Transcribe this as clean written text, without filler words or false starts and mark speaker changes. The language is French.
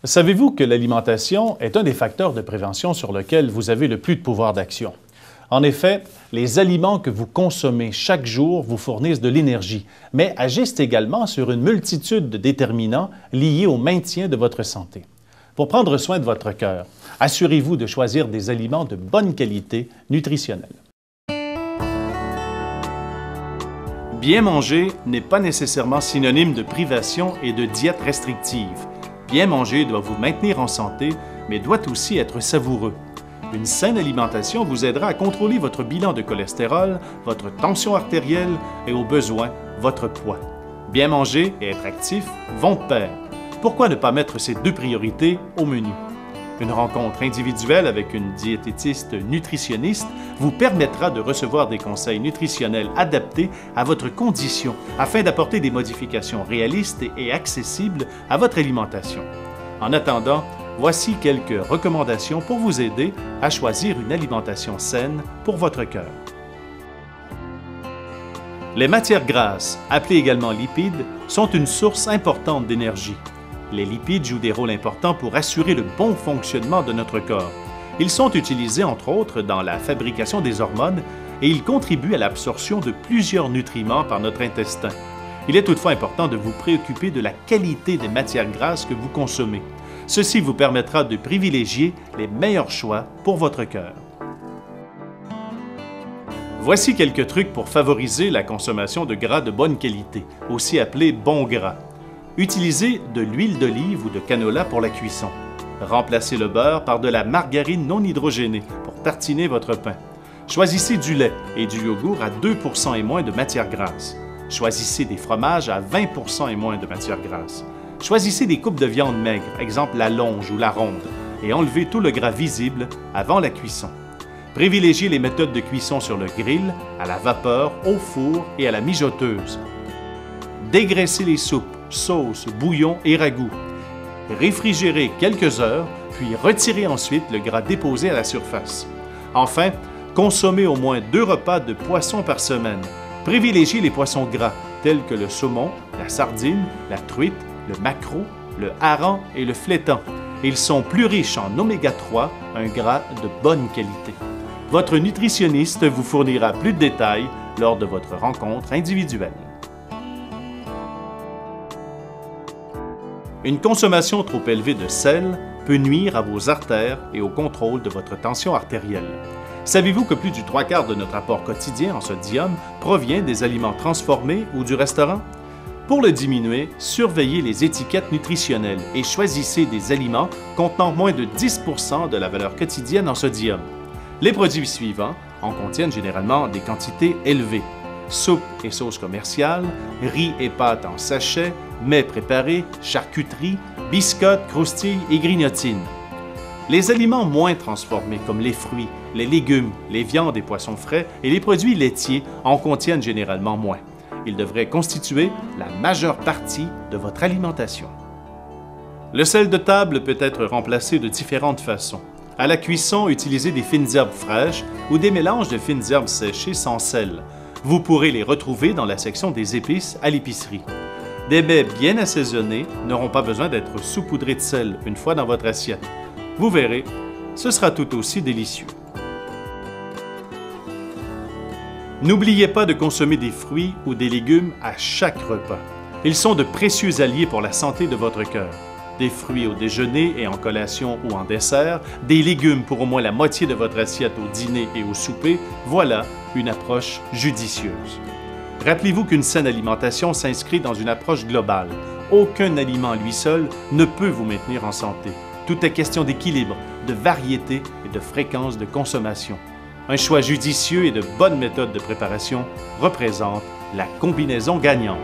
Speaker 1: Savez-vous que l'alimentation est un des facteurs de prévention sur lequel vous avez le plus de pouvoir d'action? En effet, les aliments que vous consommez chaque jour vous fournissent de l'énergie, mais agissent également sur une multitude de déterminants liés au maintien de votre santé. Pour prendre soin de votre cœur, assurez-vous de choisir des aliments de bonne qualité nutritionnelle. Bien manger n'est pas nécessairement synonyme de privation et de diète restrictive. Bien manger doit vous maintenir en santé, mais doit aussi être savoureux. Une saine alimentation vous aidera à contrôler votre bilan de cholestérol, votre tension artérielle et au besoin, votre poids. Bien manger et être actif vont de pair. Pourquoi ne pas mettre ces deux priorités au menu? Une rencontre individuelle avec une diététiste nutritionniste vous permettra de recevoir des conseils nutritionnels adaptés à votre condition afin d'apporter des modifications réalistes et accessibles à votre alimentation. En attendant, voici quelques recommandations pour vous aider à choisir une alimentation saine pour votre cœur. Les matières grasses, appelées également lipides, sont une source importante d'énergie. Les lipides jouent des rôles importants pour assurer le bon fonctionnement de notre corps. Ils sont utilisés entre autres dans la fabrication des hormones et ils contribuent à l'absorption de plusieurs nutriments par notre intestin. Il est toutefois important de vous préoccuper de la qualité des matières grasses que vous consommez. Ceci vous permettra de privilégier les meilleurs choix pour votre cœur. Voici quelques trucs pour favoriser la consommation de gras de bonne qualité, aussi appelés bons gras. Utilisez de l'huile d'olive ou de canola pour la cuisson. Remplacez le beurre par de la margarine non hydrogénée pour tartiner votre pain. Choisissez du lait et du yogourt à 2 % et moins de matière grasse. Choisissez des fromages à 20 % et moins de matière grasse. Choisissez des coupes de viande maigre, exemple la longe ou la ronde, et enlevez tout le gras visible avant la cuisson. Privilégiez les méthodes de cuisson sur le grill, à la vapeur, au four et à la mijoteuse. Dégraissez les soupes, sauces, bouillons et ragoûts. Réfrigérez quelques heures, puis retirez ensuite le gras déposé à la surface. Enfin, consommez au moins 2 repas de poisson par semaine. Privilégiez les poissons gras, tels que le saumon, la sardine, la truite, le maquereau, le hareng et le flétan. Ils sont plus riches en oméga 3, un gras de bonne qualité. Votre nutritionniste vous fournira plus de détails lors de votre rencontre individuelle. Une consommation trop élevée de sel peut nuire à vos artères et au contrôle de votre tension artérielle. Savez-vous que plus du 3/4 de notre apport quotidien en sodium provient des aliments transformés ou du restaurant? Pour le diminuer, surveillez les étiquettes nutritionnelles et choisissez des aliments contenant moins de 10 % de la valeur quotidienne en sodium. Les produits suivants en contiennent généralement des quantités élevées. Soupe et sauces commerciales, riz et pâtes en sachet, mets préparés, charcuterie, biscottes, croustilles et grignotines. Les aliments moins transformés comme les fruits, les légumes, les viandes et poissons frais et les produits laitiers en contiennent généralement moins. Ils devraient constituer la majeure partie de votre alimentation. Le sel de table peut être remplacé de différentes façons. À la cuisson, utilisez des fines herbes fraîches ou des mélanges de fines herbes séchées sans sel. Vous pourrez les retrouver dans la section des épices à l'épicerie. Des mets bien assaisonnés n'auront pas besoin d'être saupoudrés de sel une fois dans votre assiette. Vous verrez, ce sera tout aussi délicieux. N'oubliez pas de consommer des fruits ou des légumes à chaque repas. Ils sont de précieux alliés pour la santé de votre cœur. Des fruits au déjeuner et en collation ou en dessert, des légumes pour au moins la moitié de votre assiette au dîner et au souper, voilà une approche judicieuse. Rappelez-vous qu'une saine alimentation s'inscrit dans une approche globale. Aucun aliment à lui seul ne peut vous maintenir en santé. Tout est question d'équilibre, de variété et de fréquence de consommation. Un choix judicieux et de bonnes méthodes de préparation représentent la combinaison gagnante.